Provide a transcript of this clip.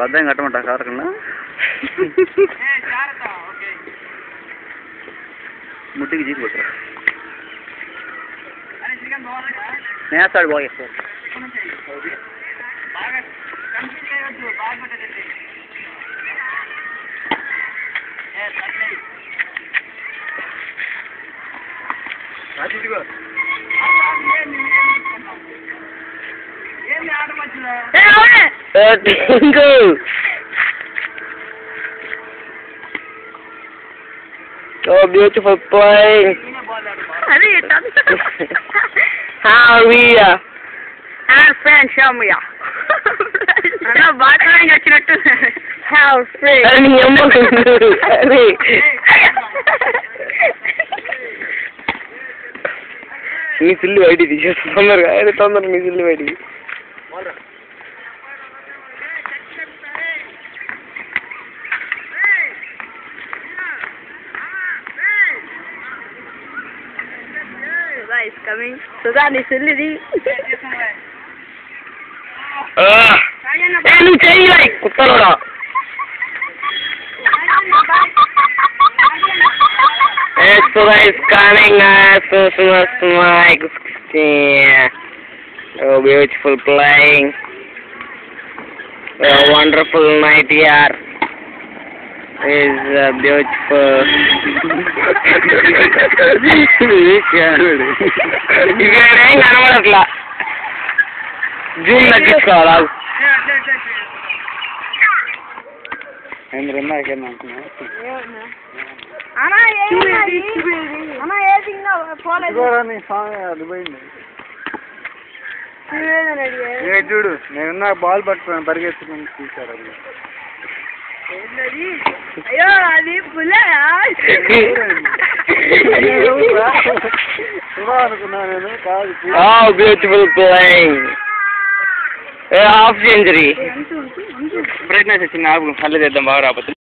బద్దం కట్టమంటా car కన్నా ముట్టికి jeep కొట్టరా నేస్తాడు బాగా sir Oh, beautiful play. How are we? Our friend, show me. How free. నీ సిల్లు బయటికి తీసేస్తా తొందరగా అదే తొందరగా నీ సిల్లు బయటికి is coming. Sudan is silly. నువ్వు చెయ్యి కుత్తలోడా Sudan is coming. Oh, beautiful playing. A wonderful night here. Is beautiful. ఇక్కడ ఏం కనబడట్లా జూమ్ తగ్గించుకోవాలా చూడు నేనున్నా బాల్ పట్టుకున్నాను పరిగెత్తుకుని తీసారు అయ్యో అది పుల్లయా బ్యూటిఫుల్ ప్లేయింగ్ హాఫ్ సెంచరీ ప్రయత్నం చిన్న మళ్ళీ తెద్దాం బాగా రాకపోతే